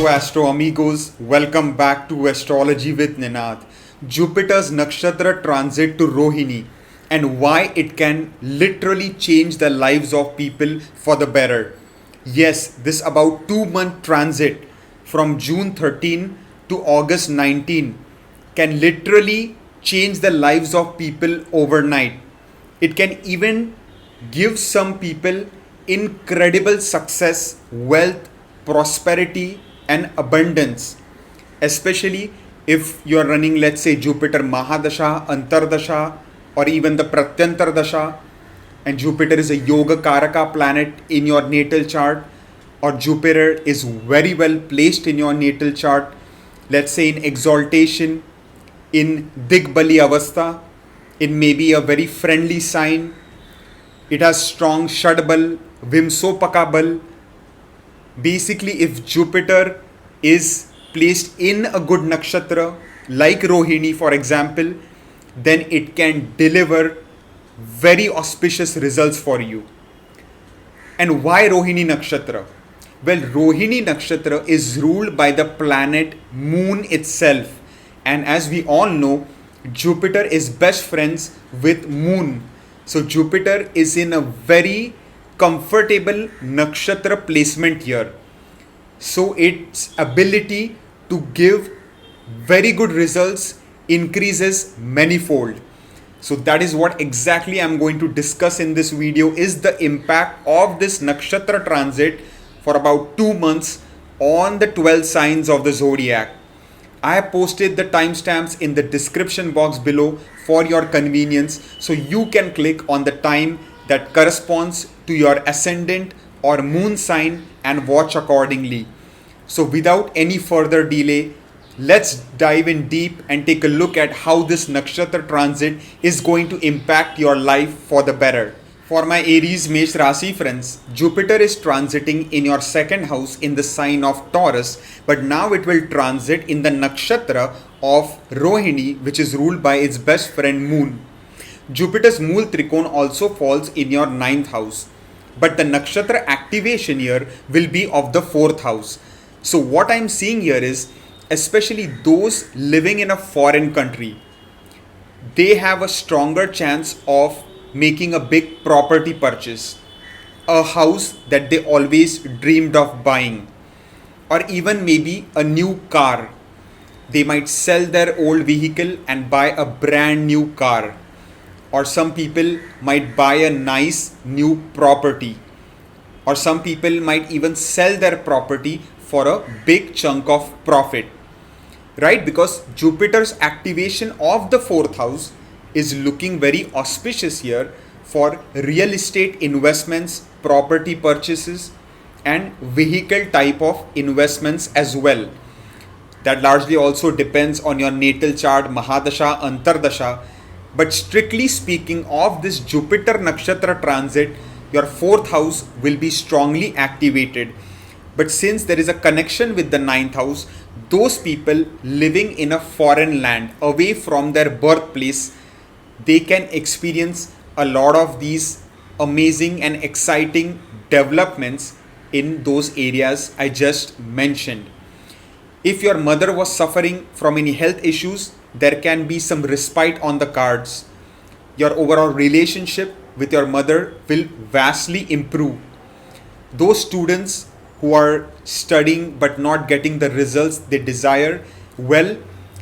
Astro Amigos, welcome back to Astrology with Ninad. Jupiter's Nakshatra transit to Rohini and why it can literally change the lives of people for the better. Yes, this about 2 month transit from June 13 to August 19 can literally change the lives of people overnight. It can even give some people incredible success, wealth, prosperity, and abundance, especially if you are running, let's say, Jupiter Mahadasha, Antardasha, or even the Pratyantar Dasha, and Jupiter is a Yoga Karaka planet in your natal chart, or Jupiter is very well placed in your natal chart, let's say in exaltation, in Digbali Avastha, in maybe a very friendly sign. It has strong Shadbal, Vimsopakabal. Basically, if Jupiter is placed in a good nakshatra, like Rohini for example, then it can deliver very auspicious results for you. And why Rohini Nakshatra? Well, Rohini Nakshatra is ruled by the planet Moon itself. And as we all know, Jupiter is best friends with Moon. So Jupiter is in a very comfortable nakshatra placement here. So its ability to give very good results increases manifold. So that is what exactly I'm going to discuss in this video, is the impact of this nakshatra transit for about 2 months on the 12 signs of the zodiac. I have posted the timestamps in the description box below for your convenience, so you can click on the time that corresponds to your ascendant or moon sign and watch accordingly. So without any further delay, let's dive in deep and take a look at how this nakshatra transit is going to impact your life for the better. For my Aries Mesh Rasi friends, Jupiter is transiting in your second house in the sign of Taurus, but now it will transit in the nakshatra of Rohini, which is ruled by its best friend Moon. Jupiter's Mool Trikon also falls in your ninth house, but the nakshatra activation here will be of the fourth house. So what I'm seeing here is, especially those living in a foreign country, they have a stronger chance of making a big property purchase, a house that they always dreamed of buying, or even maybe a new car. They might sell their old vehicle and buy a brand new car. Or some people might buy a nice new property. Or some people might even sell their property for a big chunk of profit. Right? Because Jupiter's activation of the fourth house is looking very auspicious here for real estate investments, property purchases, and vehicle type of investments as well. That largely also depends on your natal chart, Mahadasha, Antardasha. But strictly speaking of this Jupiter Nakshatra transit, your fourth house will be strongly activated. But since there is a connection with the ninth house, those people living in a foreign land away from their birthplace, they can experience a lot of these amazing and exciting developments in those areas I just mentioned. If your mother was suffering from any health issues, there can be some respite on the cards. Your overall relationship with your mother will vastly improve. Those students who are studying but not getting the results they desire, well,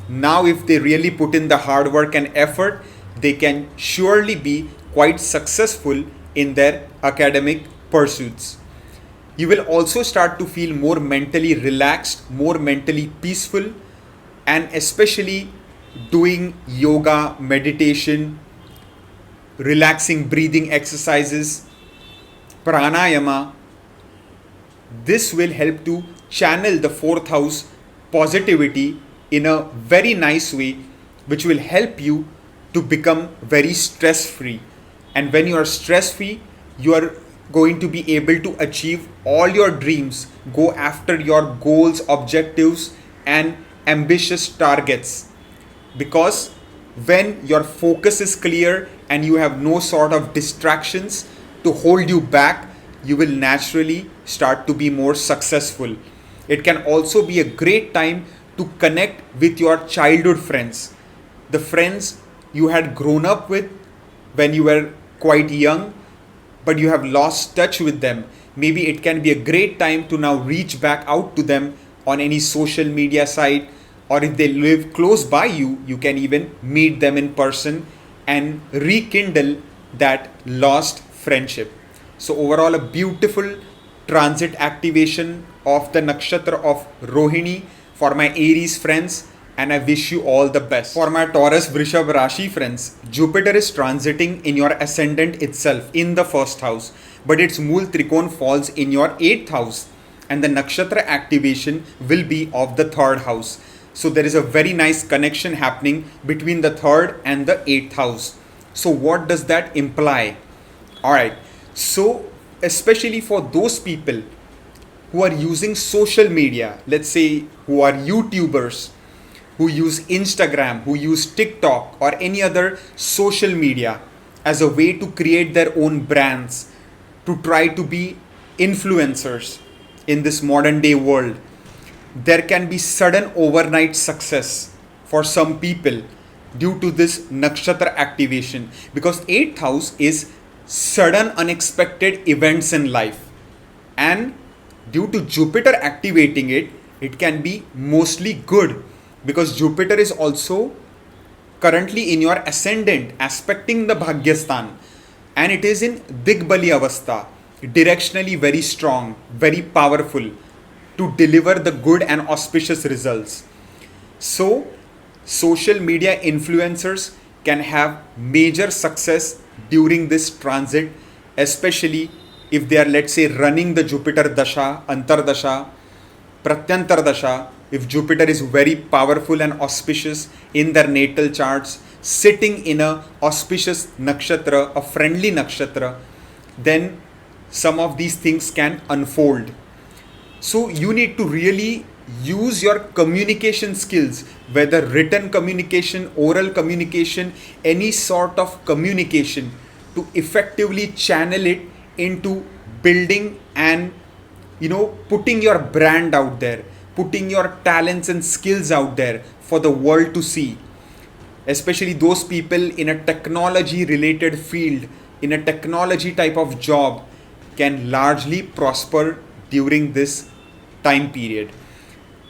now if they really put in the hard work and effort, they can surely be quite successful in their academic pursuits. You will also start to feel more mentally relaxed, more mentally peaceful, and especially doing yoga, meditation, relaxing breathing exercises, pranayama. This will help to channel the fourth house positivity in a very nice way, which will help you to become very stress free. And when you are stress free, you are going to be able to achieve all your dreams, go after your goals, objectives, and ambitious targets. Because when your focus is clear and you have no sort of distractions to hold you back, you will naturally start to be more successful. It can also be a great time to connect with your childhood friends, the friends you had grown up with when you were quite young, but you have lost touch with them. Maybe it can be a great time to now reach back out to them on any social media site, or if they live close by you, you can even meet them in person and rekindle that lost friendship. So, overall, a beautiful transit activation of the nakshatra of Rohini for my Aries friends, and I wish you all the best. For my Taurus Vrushabha Rashi friends, Jupiter is transiting in your ascendant itself in the first house, but its Mool Trikon falls in your 8th house, and the nakshatra activation will be of the 3rd house. So there is a very nice connection happening between the 3rd and the 8th house. So what does that imply? Alright, so especially for those people who are using social media, let's say who are YouTubers, who use Instagram, who use TikTok or any other social media as a way to create their own brands, to try to be influencers in this modern day world, there can be sudden overnight success for some people due to this nakshatra activation, because 8th house is sudden unexpected events in life, and due to Jupiter activating it, it can be mostly good, because Jupiter is also currently in your ascendant aspecting the Bhagyastan, and it is in Digbali Avastha, directionally very strong, very powerful to deliver the good and auspicious results. So social media influencers can have major success during this transit, especially if they are, let's say, running the Jupiter Dasha, Antardasha, Pratyantar Dasha. If Jupiter is very powerful and auspicious in their natal charts, sitting in a auspicious nakshatra, a friendly nakshatra, then some of these things can unfold. So you need to really use your communication skills, whether written communication, oral communication, any sort of communication, to effectively channel it into building and putting your brand out there, putting your talents and skills out there for the world to see. Especially those people in a technology related field, in a technology type of job, can largely prosper during this time period.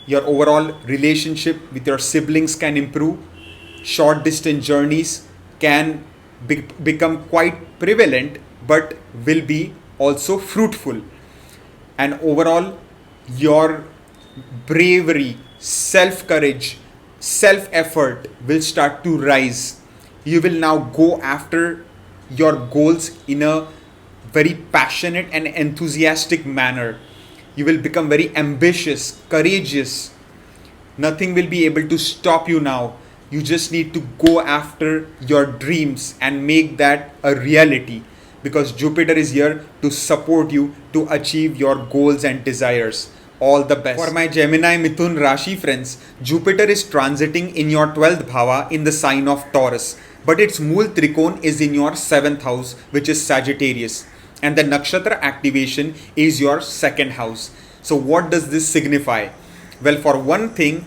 Your overall relationship with your siblings can improve. Short distance journeys can become quite prevalent, but will be also fruitful. And overall, your bravery, self courage, self effort will start to rise. You will now go after your goals in a very passionate and enthusiastic manner. You will become very ambitious, courageous. Nothing will be able to stop you now. You just need to go after your dreams and make that a reality, because Jupiter is here to support you to achieve your goals and desires. All the best. For my Gemini Mithun Rashi friends, Jupiter is transiting in your 12th bhava in the sign of Taurus, but its Mool Trikon is in your 7th house, which is Sagittarius, and the nakshatra activation is your 2nd house. So what does this signify? Well, for one thing,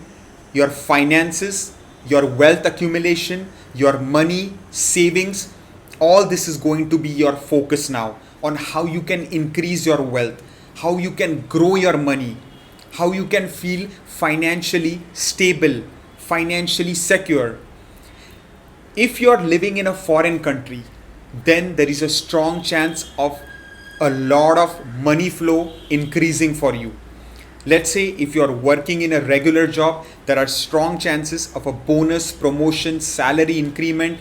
your finances, your wealth accumulation, your money, savings, all this is going to be your focus now on how you can increase your wealth, how you can grow your money, how you can feel financially stable, financially secure. If you are living in a foreign country, then there is a strong chance of a lot of money flow increasing for you. Let's say if you are working in a regular job, there are strong chances of a bonus, promotion, salary increment,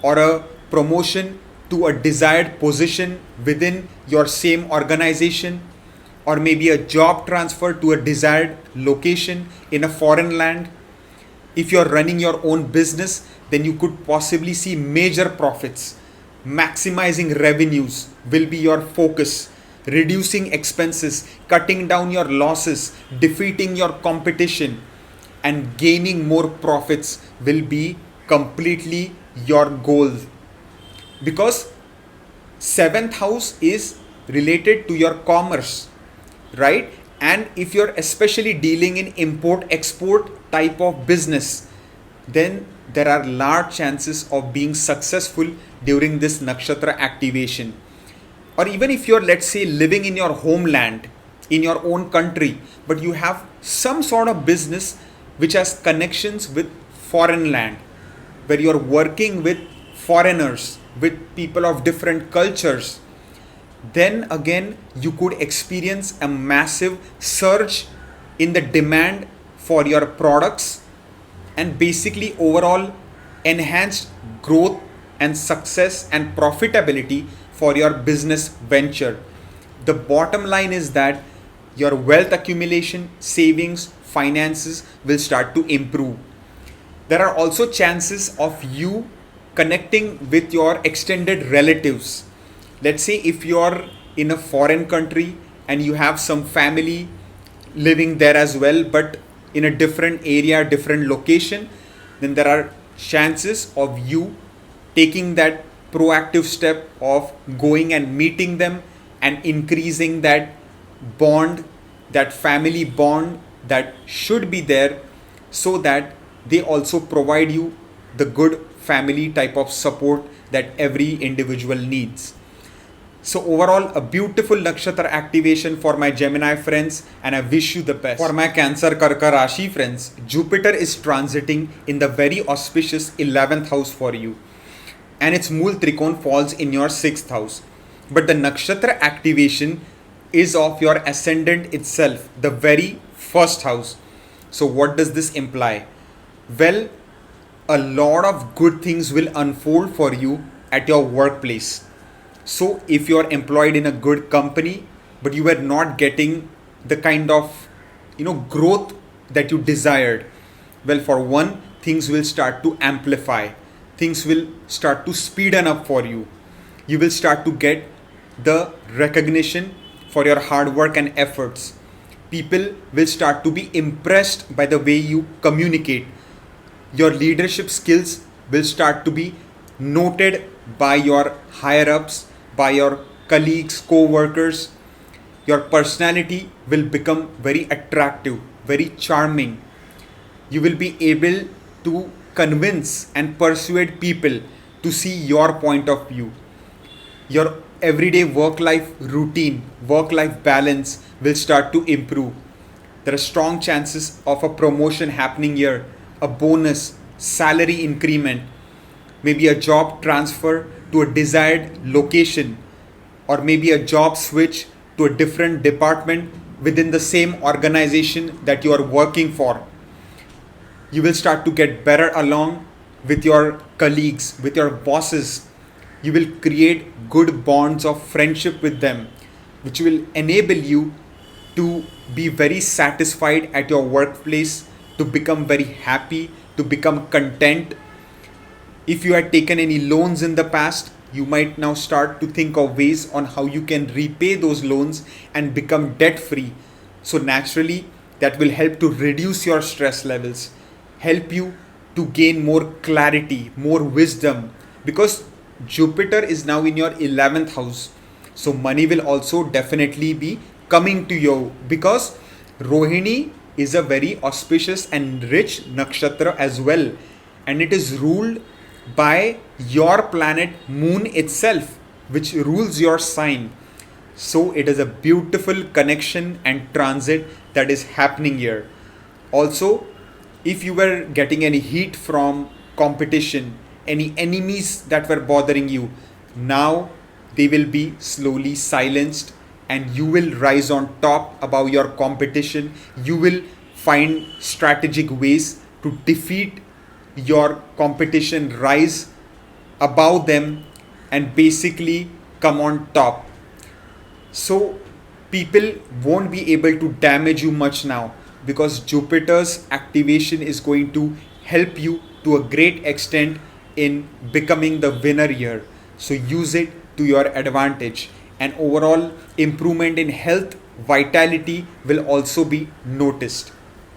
or a promotion to a desired position within your same organization, or maybe a job transfer to a desired location in a foreign land. If you're running your own business, then you could possibly see major profits. Maximizing revenues will be your focus. Reducing expenses, cutting down your losses, defeating your competition, and gaining more profits will be completely your goal. Because 7th house is related to your commerce, right? And if you're especially dealing in import export type of business, then there are large chances of being successful during this nakshatra activation. Or even if you're, let's say, living in your homeland, in your own country, but you have some sort of business which has connections with foreign land, where you're working with foreigners, with people of different cultures, then again you could experience a massive surge in the demand for your products, and basically overall enhanced growth and success and profitability for your business venture. The bottom line is that your wealth accumulation, savings, finances will start to improve. There are also chances of you connecting with your extended relatives. Let's say if you're in a foreign country and you have some family living there as well, but in a different area, different location, then there are chances of you taking that proactive step of going and meeting them and increasing that bond, that family bond that should be there, so that they also provide you the good family type of support that every individual needs. So overall, a beautiful nakshatra activation for my Gemini friends, and I wish you the best. For my Cancer Karka Rashi friends, Jupiter is transiting in the very auspicious 11th house for you, and its Mool Trikon falls in your 6th house. But the nakshatra activation is of your ascendant itself, the very first house. So what does this imply? Well, a lot of good things will unfold for you at your workplace. So if you're employed in a good company, but you were not getting the kind of growth that you desired, well, for one, things will start to amplify. Things will start to speeden up for you. You will start to get the recognition for your hard work and efforts. People will start to be impressed by the way you communicate. Your leadership skills will start to be noted by your higher ups, by your colleagues, co-workers. Your personality will become very attractive, very charming. You will be able to convince and persuade people to see your point of view. Your everyday work-life routine, work-life balance will start to improve. There are strong chances of a promotion happening here, a bonus, salary increment, maybe a job transfer to a desired location, or maybe a job switch to a different department within the same organization that you are working for. You will start to get better along with your colleagues, with your bosses. You will create good bonds of friendship with them, which will enable you to be very satisfied at your workplace, to become very happy, to become content. If you had taken any loans in the past, you might now start to think of ways on how you can repay those loans and become debt free. So naturally, that will help to reduce your stress levels, help you to gain more clarity, more wisdom, because Jupiter is now in your 11th house. So money will also definitely be coming to you, because Rohini is a very auspicious and rich nakshatra as well, and it is ruled by your planet Moon itself, which rules your sign. So it is a beautiful connection and transit that is happening here. Also, if you were getting any heat from competition, any enemies that were bothering you, now they will be slowly silenced, and you will rise on top above your competition. You will find strategic ways to defeat your competition, rise above them, and basically come on top. So people won't be able to damage you much now, because Jupiter's activation is going to help you to a great extent in becoming the winner here. So use it to your advantage, and overall improvement in health, vitality will also be noticed.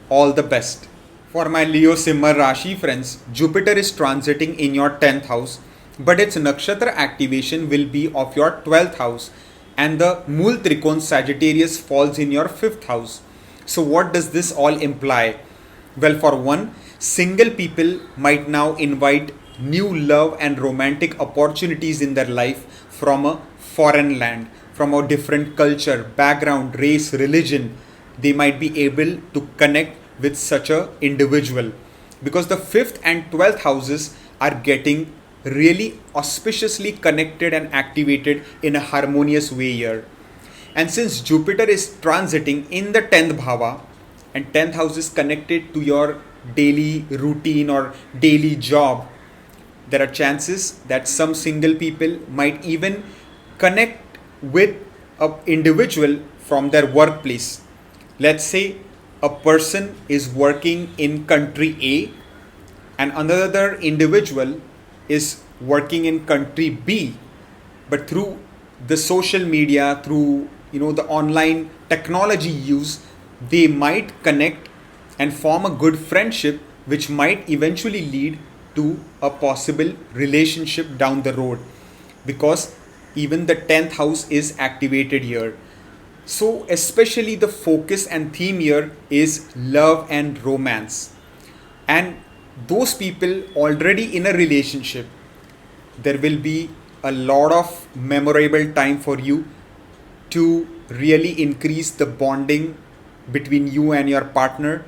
All the best. For my Leo Simha Rashi friends, Jupiter is transiting in your 10th house, but its nakshatra activation will be of your 12th house. and the Mool Trikon Sagittarius falls in your fifth house. So, what does this all imply? Well, for one, single people might now invite new love and romantic opportunities in their life from a foreign land, from a different culture, background, race, religion. They might be able to connect with such a individual, because the 5th and 12th houses are getting really auspiciously connected and activated in a harmonious way here. And since Jupiter is transiting in the 10th bhava, and 10th house is connected to your daily routine or daily job, there are chances that some single people might even connect with an individual from their workplace. Let's say a person is working in country A and another individual is working in country B, but through the social media, through the online technology use, they might connect and form a good friendship, which might eventually lead to a possible relationship down the road, because even the 10th house is activated here. So especially the focus and theme here is love and romance, and those people already in a relationship, there will be a lot of memorable time for you to really increase the bonding between you and your partner.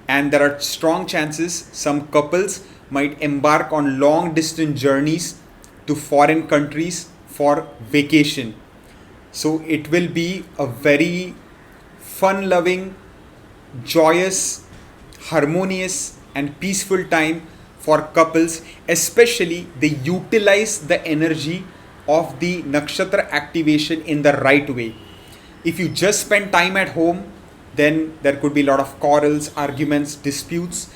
And there are strong chances some couples might embark on long distance journeys to foreign countries for vacation. So it will be a very fun loving, joyous, harmonious and peaceful time for couples, especially they utilize the energy of the nakshatra activation in the right way. If you just spend time at home, then there could be a lot of quarrels, arguments, disputes.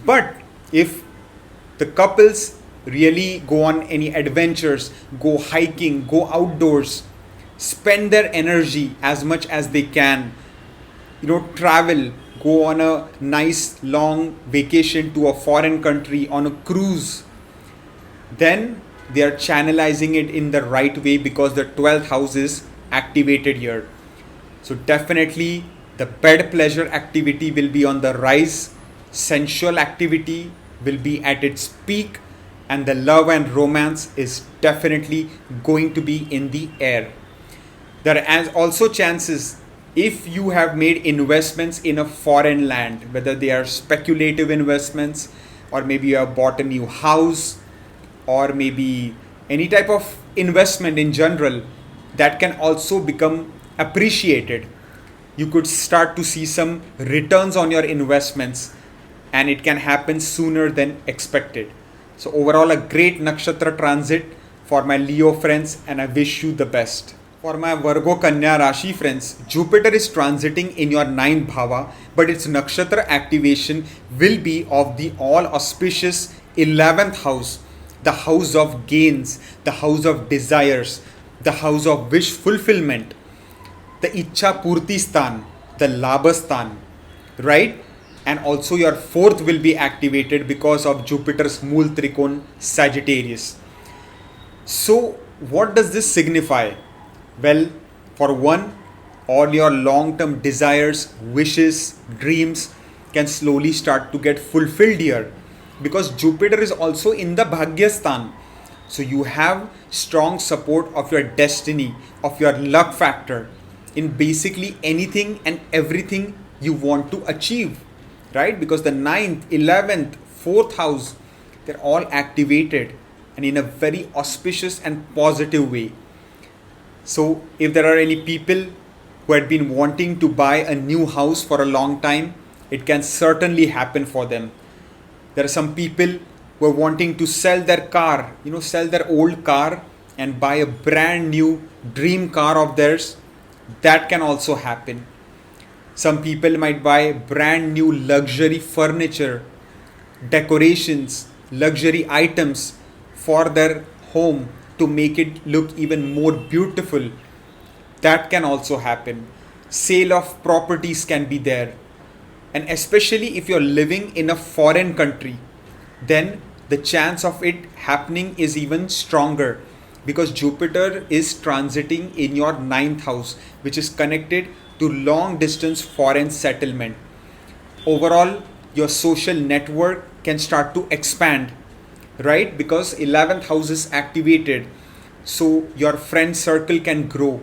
But if the couples really go on any adventures, go hiking, go outdoors, spend their energy as much as they can, travel, go on a nice long vacation to a foreign country on a cruise, then they are channelizing it in the right way because the 12th house is activated here. So definitely the bed pleasure activity will be on the rise, sensual activity will be at its peak, and the love and romance is definitely going to be in the air. There are also chances, if you have made investments in a foreign land, whether they are speculative investments, or maybe you have bought a new house, or maybe any type of investment in general, that can also become appreciated. You could start to see some returns on your investments, and it can happen sooner than expected. So overall, a great nakshatra transit for my Leo friends, and I wish you the best. For my Virgo Kanya Rashi friends, Jupiter is transiting in your 9th bhava, but its nakshatra activation will be of the all auspicious 11th house, the house of gains, the house of desires, the house of wish fulfillment, the Ichha Purti Sthan, the Labha Sthan, right? And also your 4th will be activated because of Jupiter's Mool Trikon Sagittarius. So what does this signify? Well, for one, all your long-term desires, wishes, dreams can slowly start to get fulfilled here, because Jupiter is also in the Bhagyasthan. So you have strong support of your destiny, of your luck factor in basically anything and everything you want to achieve, right? Because the 9th, 11th, 4th house, they're all activated and in a very auspicious and positive way. So if there are any people who had been wanting to buy a new house for a long time, it can certainly happen for them. There are some people who are wanting to sell their car, sell their old car and buy a brand new dream car of theirs. That can also happen. Some people might buy brand new luxury furniture, decorations, luxury items for their home to make it look even more beautiful. That can also happen. Sale of properties can be there. And especially if you're living in a foreign country, then the chance of it happening is even stronger. because Jupiter is transiting in your ninth house, which is connected to long distance foreign settlement. Overall, your social network can start to expand, right? Because 11th house is activated, so your friend circle can grow.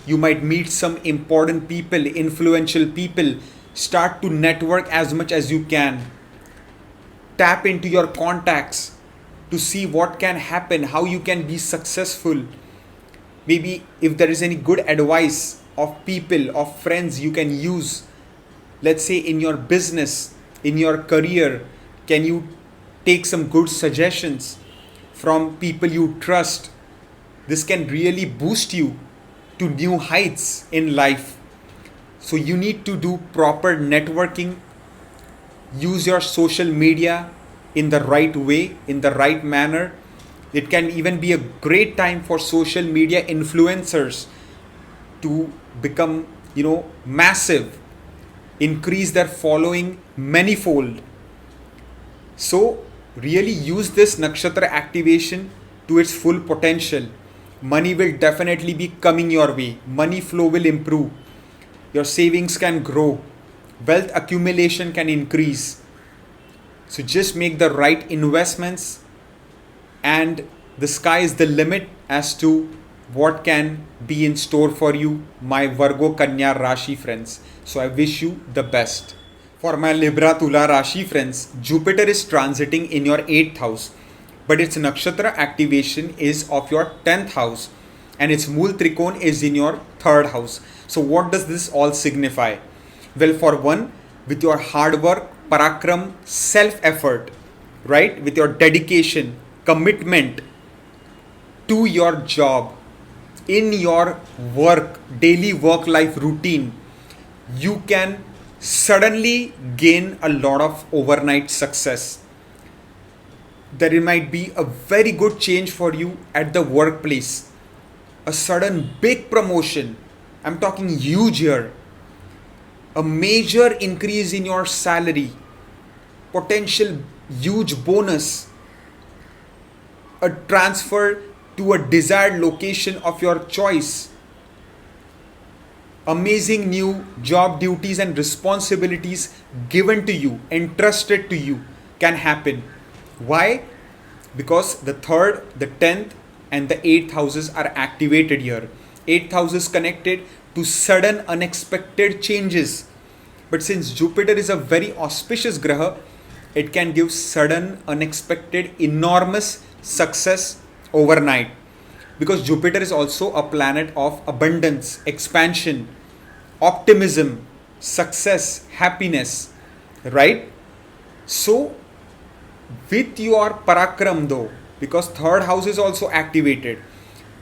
You might meet some important people, influential people. Start to network as much as you can. Tap into your contacts to see what can happen, how you can be successful. Maybe if there is any good advice of people, of friends you can use, let's say in your business, in your career, can you take some good suggestions from people you trust? This can really boost you to new heights in life. So you need to do proper networking. Use your social media in the right way, in the right manner. It can even be a great time for social media influencers to become, massive, increase their following manifold. So really use this nakshatra activation to its full potential. Money will definitely be coming your way. Money flow will improve. Your savings can grow. Wealth accumulation can increase. So just make the right investments, and the sky is the limit as to what can be in store for you, my Virgo Kanya Rashi friends. So I wish you the best. For my Libra Tula Rashi friends, Jupiter is transiting in your 8th house, but its nakshatra activation is of your 10th house, and its Mool Trikon is in your 3rd house. So what does this all signify? Well, for one, with your hard work, parakram, self-effort, right? With your dedication, commitment to your job, in your work, daily work-life routine, you can suddenly gain a lot of overnight success. There might be a very good change for you at the workplace. A sudden big promotion. I'm talking huge here. A major increase in your salary. Potential huge bonus. A transfer to a desired location of your choice. Amazing new job duties and responsibilities given to you, entrusted to you, can happen. Why? Because the 3rd, the 10th and the 8th houses are activated here. 8th house is connected to sudden unexpected changes. But since Jupiter is a very auspicious graha, it can give sudden, unexpected, enormous success overnight. Because Jupiter is also a planet of abundance, expansion, optimism, success, happiness, right? So with your parakram though, because 3rd house is also activated,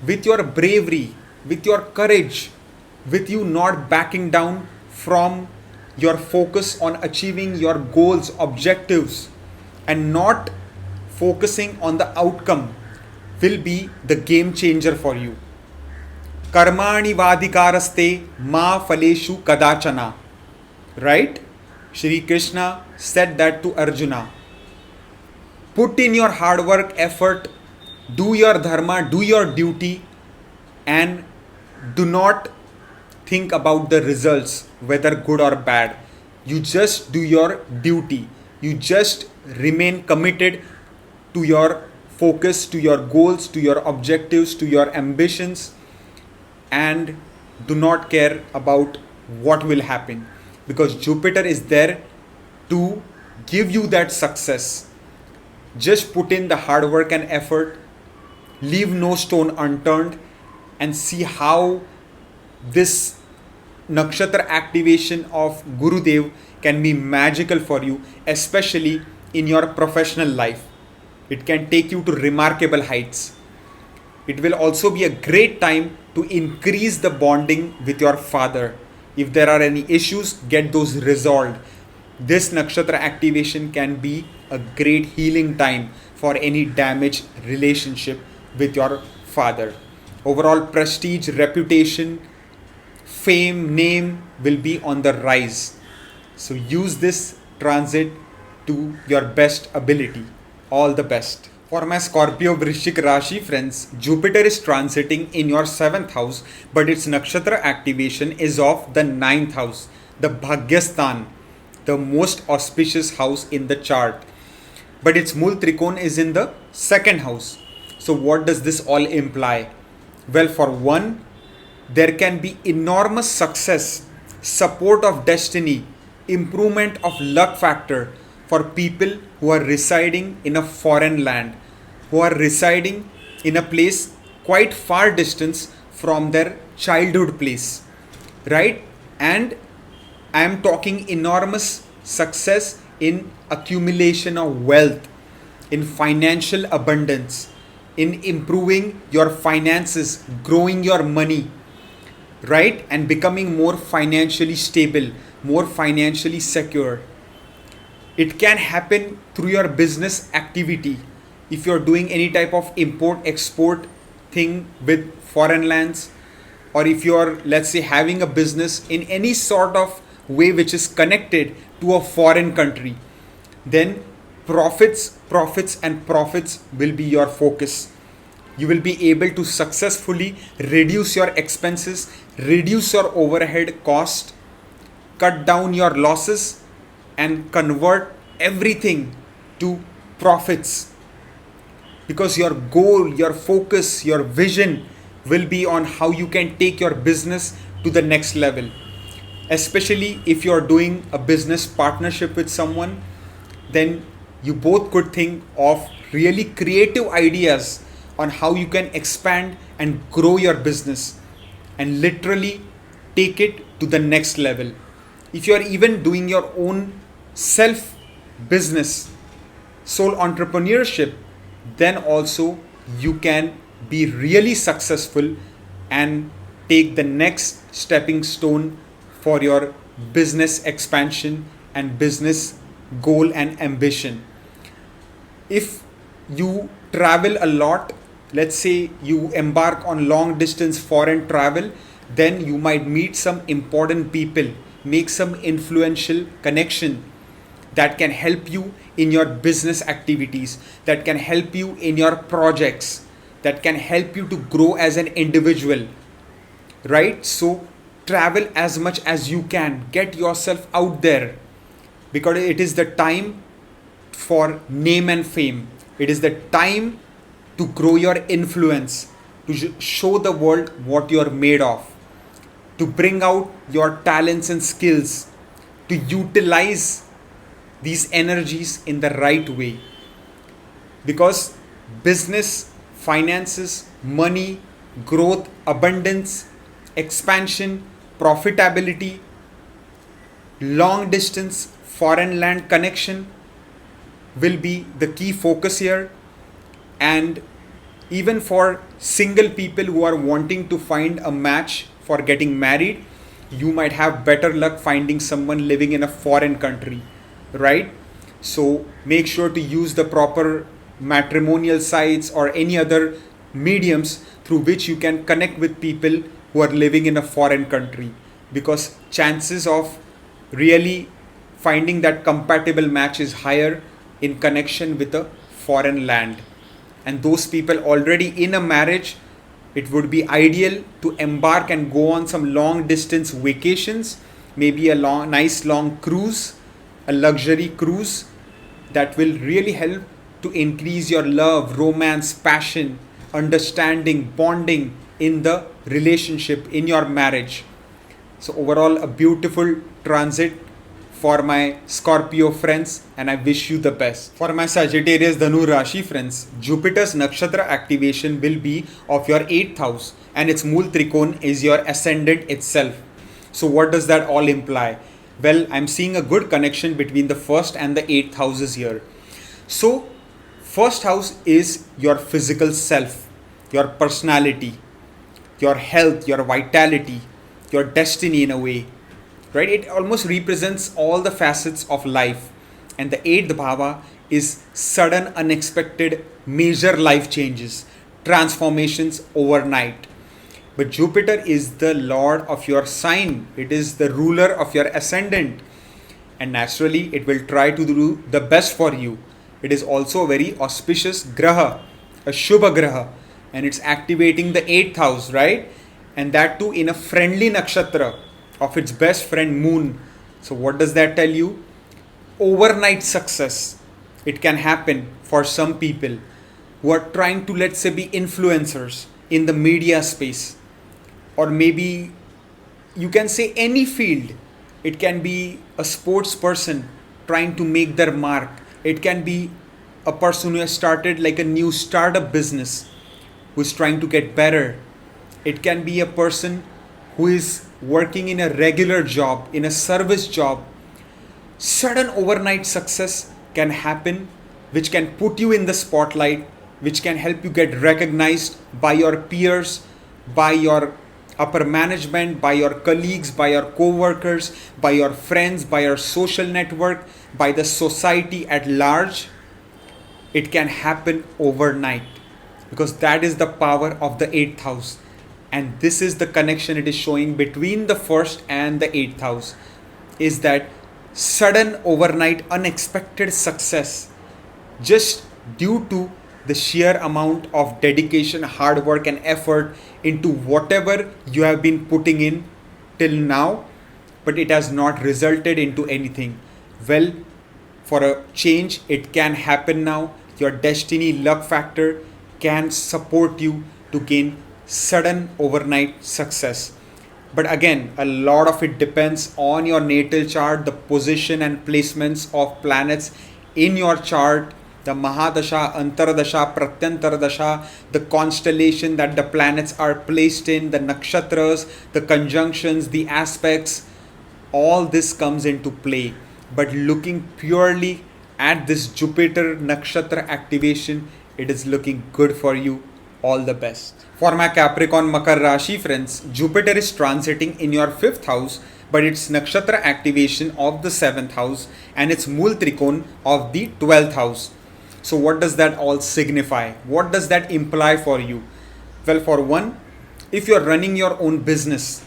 with your bravery, with your courage, with you not backing down from your focus on achieving your goals, objectives, and not focusing on the outcome, will be the game changer for you. Karmani vadikaraste ma faleshu kadachana. Right? Shri Krishna said that to Arjuna. Put in your hard work, effort, do your dharma, do your duty, and do not think about the results, whether good or bad. You just do your duty. You just remain committed to your focus, to your goals, to your objectives, to your ambitions, and do not care about what will happen, because Jupiter is there to give you that success. Just put in the hard work and effort, leave no stone unturned, and see how this nakshatra activation of Gurudev can be magical for you, especially in your professional life. It can take you to remarkable heights. It will also be a great time to increase the bonding with your father. If there are any issues, get those resolved. This nakshatra activation can be a great healing time for any damaged relationship with your father. Overall prestige, reputation, fame, name will be on the rise. So use this transit to your best ability. All the best. For my Scorpio Vrishik Rashi friends, Jupiter is transiting in your 7th house, but its nakshatra activation is of the 9th house, the Bhagyasthan, the most auspicious house in the chart. But its Mul Trikon is in the 2nd house. So, what does this all imply? Well, for one, there can be enormous success, support of destiny, improvement of luck factor for people who are residing in a foreign land, who are residing in a place quite far distance from their childhood place, right? And I am talking enormous success in accumulation of wealth, in financial abundance, in improving your finances, growing your money, right? And becoming more financially stable, more financially secure. It can happen through your business activity. If you're doing any type of import export thing with foreign lands, or if you're, let's say, having a business in any sort of way which is connected to a foreign country, then profits and profits will be your focus. You will be able to successfully reduce your expenses, reduce your overhead cost, cut down your losses, and convert everything to profits. Because your goal, your focus, your vision will be on how you can take your business to the next level. Especially if you're doing a business partnership with someone, then you both could think of really creative ideas on how you can expand and grow your business and literally take it to the next level. If you are even doing your own self business, sole entrepreneurship, then also you can be really successful and take the next stepping stone for your business expansion and business goal and ambition. If you travel a lot, let's say you embark on long distance foreign travel, then you might meet some important people, make some influential connection that can help you in your business activities, that can help you in your projects, that can help you to grow as an individual, right? So travel as much as you can, get yourself out there, because it is the time for name and fame. It is the time to grow your influence, to show the world what you are made of, to bring out your talents and skills, to utilize these energies in the right way. Because business, finances, money, growth, abundance, expansion, profitability, long distance foreign land connection will be the key focus here. And even for single people who are wanting to find a match for getting married, you might have better luck finding someone living in a foreign country, right? So make sure to use the proper matrimonial sites or any other mediums through which you can connect with people who are living in a foreign country, because chances of really finding that compatible match is higher in connection with a foreign land. And those people already in a marriage, it would be ideal to embark and go on some long distance vacations, maybe a nice long cruise, a luxury cruise that will really help to increase your love, romance, passion, understanding, bonding in the relationship, in your marriage. So overall, a beautiful transit for my Scorpio friends, and I wish you the best. For my Sagittarius Dhanu Rashi friends, Jupiter's nakshatra activation will be of your 8th house, and its Mool Trikon is your ascendant itself. So what does that all imply? Well, I'm seeing a good connection between the 1st and the 8th houses here. So first house is your physical self, your personality, your health, your vitality, your destiny in a way, right? It almost represents all the facets of life. And the 8th bhava is sudden, unexpected, major life changes, transformations overnight. But Jupiter is the lord of your sign. It is the ruler of your ascendant. And naturally, it will try to do the best for you. It is also a very auspicious graha, a Shubha graha, and it's activating the 8th house, right? And that too in a friendly nakshatra of its best friend Moon. So, what does that tell you? Overnight success. It can happen for some people who are trying to, let's say, be influencers in the media space, or maybe you can say any field. It can be a sports person trying to make their mark. It can be a person who has started like a new startup business who is trying to get better. It can be a person who is working in a regular job, in a service job. Sudden overnight success can happen, which can put you in the spotlight, which can help you get recognized by your peers, by your upper management, by your colleagues, by your co-workers, by your friends, by your social network, by the society at large. It can happen overnight because that is the power of the 8th house. And this is the connection it is showing between the 1st and the 8th house, is that sudden overnight unexpected success just due to the sheer amount of dedication, hard work and effort into whatever you have been putting in till now, but it has not resulted into anything. Well, for a change, it can happen now. Your destiny luck factor can support you to gain sudden overnight success. But again, a lot of it depends on your natal chart, the position and placements of planets in your chart, the Mahadasha, Antaradasha, Pratyantaradasha, the constellation that the planets are placed in, the nakshatras, the conjunctions, the aspects, all this comes into play. But looking purely at this Jupiter nakshatra activation, it is looking good for you. All the best. For my Capricorn Makar Rashi friends, Jupiter is transiting in your 5th house, but it's nakshatra activation of the 7th house and it's Mool Trikon of the 12th house. So what does that all signify? What does that imply for you? Well, for one, if you're running your own business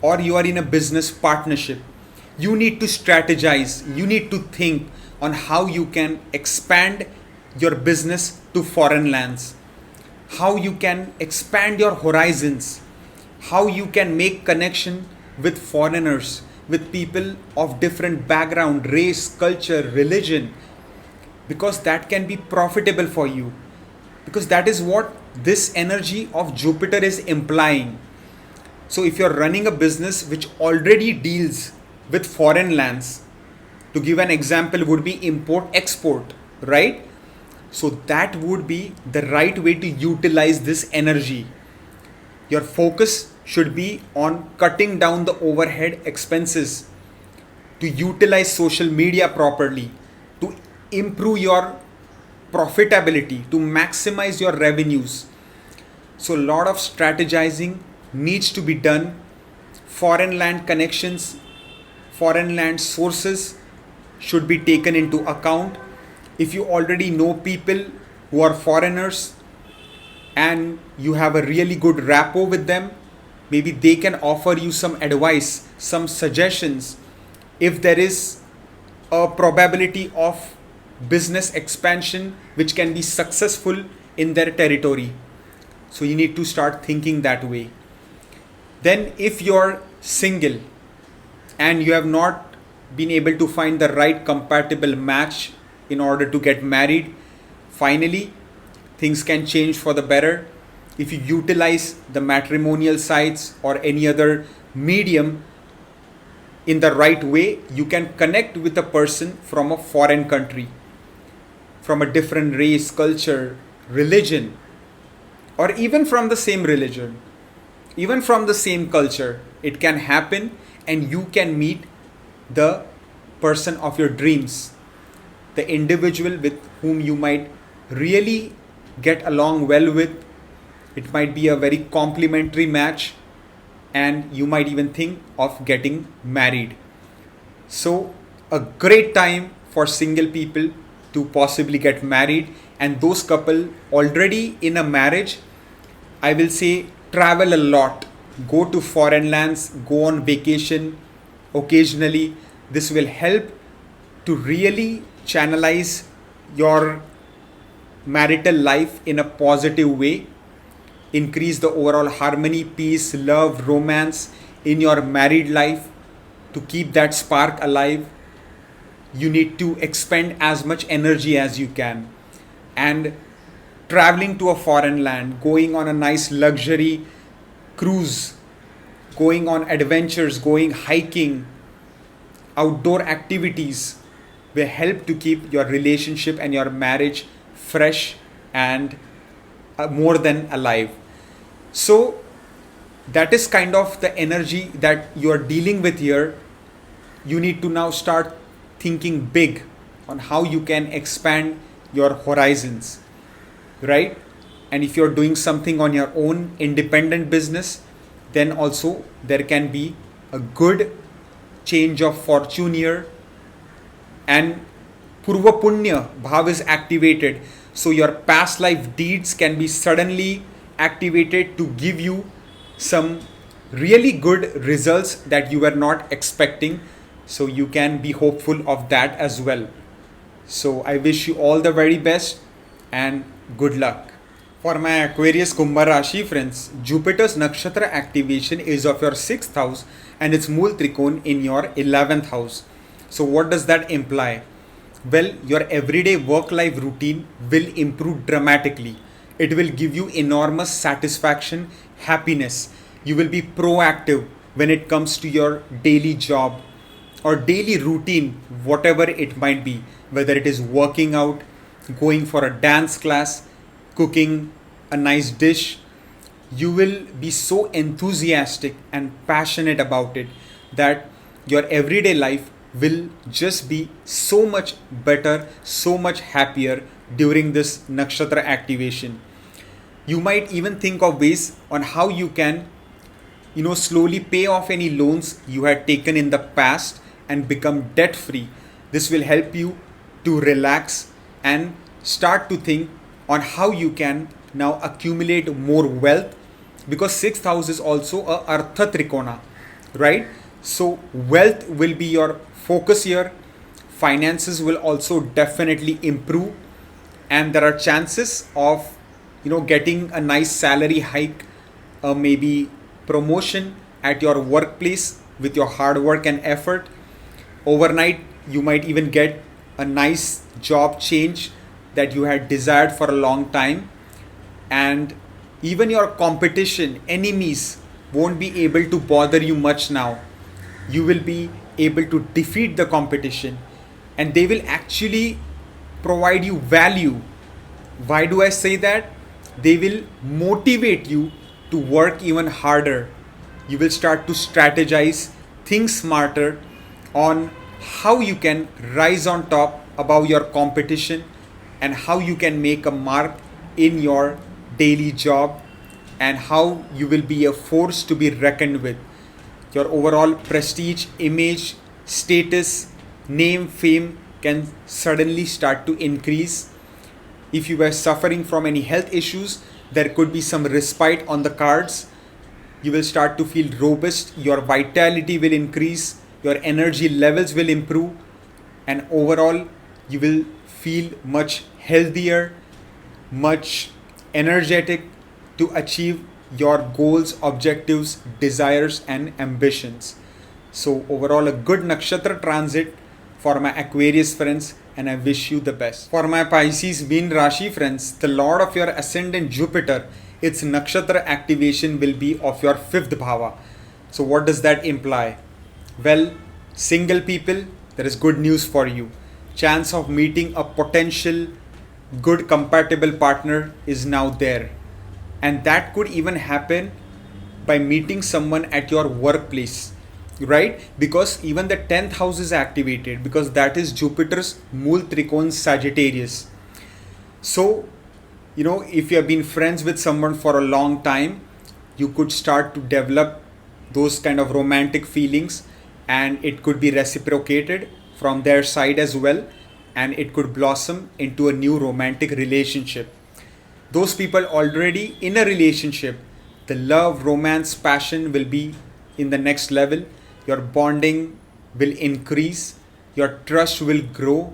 or you are in a business partnership, you need to strategize, you need to think on how you can expand your business to foreign lands, how you can expand your horizons, how you can make connection with foreigners, with people of different background, race, culture, religion, because that can be profitable for you, because that is what this energy of Jupiter is implying. So if you're running a business which already deals with foreign lands, to give an example would be import export, right? So that would be the right way to utilize this energy. Your focus should be on cutting down the overhead expenses, to utilize social media properly, to improve your profitability, to maximize your revenues. So a lot of strategizing needs to be done. Foreign land connections, foreign land sources should be taken into account. If you already know people who are foreigners and you have a really good rapport with them, maybe they can offer you some advice, some suggestions if there is a probability of business expansion which can be successful in their territory. So you need to start thinking that way. Then if you're single and you have not been able to find the right compatible match in order to get married, finally things can change for the better. If you utilize the matrimonial sites or any other medium in the right way, you can connect with a person from a foreign country, from a different race, culture, religion, or even from the same religion, even from the same culture. It can happen and you can meet the person of your dreams, the individual with whom you might really get along well with. It might be a very complementary match and you might even think of getting married. So a great time for single people to possibly get married, and those couple already in a marriage, I will say travel a lot, go to foreign lands, go on vacation occasionally. This will help to really channelize your marital life in a positive way, increase the overall harmony, peace, love, romance in your married life. To keep that spark alive, you need to expend as much energy as you can. And traveling to a foreign land, going on a nice luxury cruise, going on adventures, going hiking, outdoor activities will help to keep your relationship and your marriage fresh and more than alive. So that is kind of the energy that you are dealing with here. You need to now start thinking big on how you can expand your horizons, right? And if you're doing something on your own independent business, then also there can be a good change of fortune here. And Purva Punya Bhav is activated. So your past life deeds can be suddenly activated to give you some really good results that you were not expecting. So you can be hopeful of that as well. So I wish you all the very best and good luck. For my Aquarius Kumbha Rashi friends, Jupiter's Nakshatra activation is of your 6th house and its Mool Trikon in your 11th house. So what does that imply? Well, your everyday work-life routine will improve dramatically. It will give you enormous satisfaction, happiness. You will be proactive when it comes to your daily job or daily routine, whatever it might be, whether it is working out, going for a dance class, cooking a nice dish. You will be so enthusiastic and passionate about it that your everyday life will just be so much better, so much happier during this nakshatra activation. You might even think of ways on how you can, slowly pay off any loans you had taken in the past and become debt free. This will help you to relax and start to think on how you can now accumulate more wealth, because 6th house is also a Artha Trikona, right? So wealth will be your focus here. Finances will also definitely improve, and there are chances of getting a nice salary hike, maybe promotion at your workplace with your hard work and effort. Overnight you might even get a nice job change that you had desired for a long time, and even your competition, enemies won't be able to bother you much now. You will be able to defeat the competition and they will actually provide you value. Why do I say that? They will motivate you to work even harder. You will start to strategize, think smarter on how you can rise on top above your competition and how you can make a mark in your daily job and how you will be a force to be reckoned with. Your overall prestige, image, status, name, fame can suddenly start to increase. If you were suffering from any health issues, there could be some respite on the cards. You will start to feel robust, your vitality will increase, your energy levels will improve, and overall you will feel much healthier, much energetic to achieve your goals, objectives, desires, and ambitions. So overall a good nakshatra transit for my Aquarius friends, and I wish you the best. For my Pisces Meen Rashi friends, the Lord of your ascendant Jupiter, its nakshatra activation will be of your 5th bhava. So what does that imply? Well, single people, there is good news for you. Chance of meeting a potential good compatible partner is now there. And that could even happen by meeting someone at your workplace, right? Because even the 10th house is activated, because that is Jupiter's Mool Trikon Sagittarius. So, if you have been friends with someone for a long time, you could start to develop those kind of romantic feelings, and it could be reciprocated from their side as well, and it could blossom into a new romantic relationship. Those people already in a relationship, the love, romance, passion will be in the next level. Your bonding will increase, your trust will grow,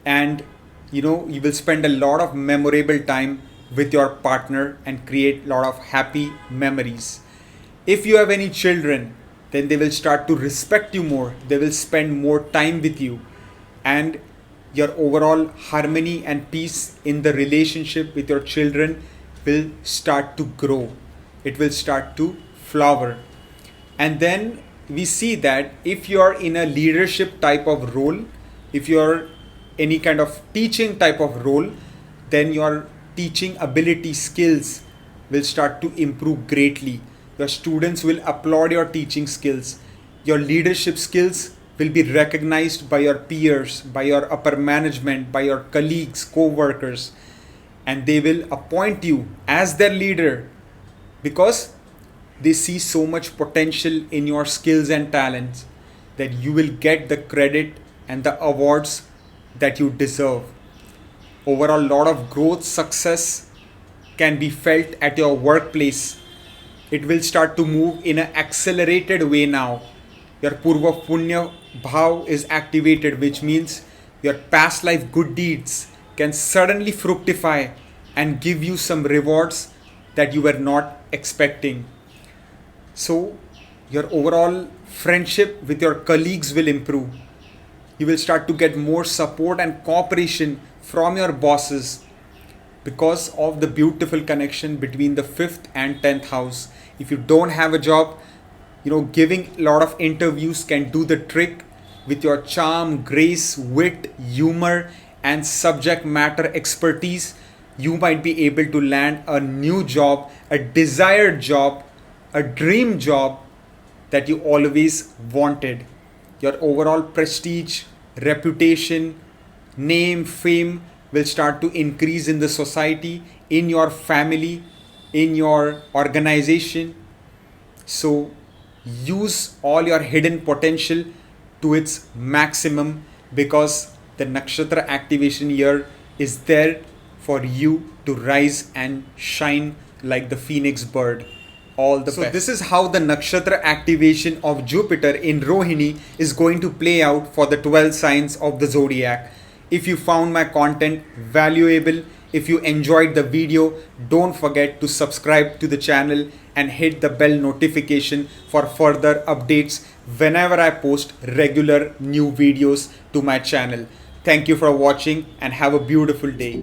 and You will spend a lot of memorable time with your partner and create a lot of happy memories. If you have any children, then they will start to respect you more, they will spend more time with you, and your overall harmony and peace in the relationship with your children will start to grow, it will start to flower. And then we see that if you are in a leadership type of role, if you are any kind of teaching type of role, then your teaching ability skills will start to improve greatly. Your students will applaud your teaching skills. Your leadership skills will be recognized by your peers, by your upper management, by your colleagues, co-workers, and they will appoint you as their leader because they see so much potential in your skills and talents that you will get the credit and the awards that you deserve. Overall, lot of growth, success can be felt at your workplace. It will start to move in an accelerated way now. Your Purva Punya Bhav is activated, which means your past life good deeds can suddenly fructify and give you some rewards that you were not expecting. So, your overall friendship with your colleagues will improve. You will start to get more support and cooperation from your bosses because of the beautiful connection between the 5th and 10th house. If you don't have a job, giving a lot of interviews can do the trick with your charm, grace, wit, humor, and subject matter expertise. You might be able to land a new job, a desired job, a dream job that you always wanted. Your overall prestige, reputation, name, fame will start to increase in the society, in your family, in your organization. So use all your hidden potential to its maximum because the nakshatra activation year is there for you to rise and shine like the phoenix bird. All the best. So this is how the nakshatra activation of Jupiter in Rohini is going to play out for the 12 signs of the zodiac. If you found my content valuable, if you enjoyed the video, don't forget to subscribe to the channel and hit the bell notification for further updates whenever I post regular new videos to my channel. Thank you for watching and have a beautiful day.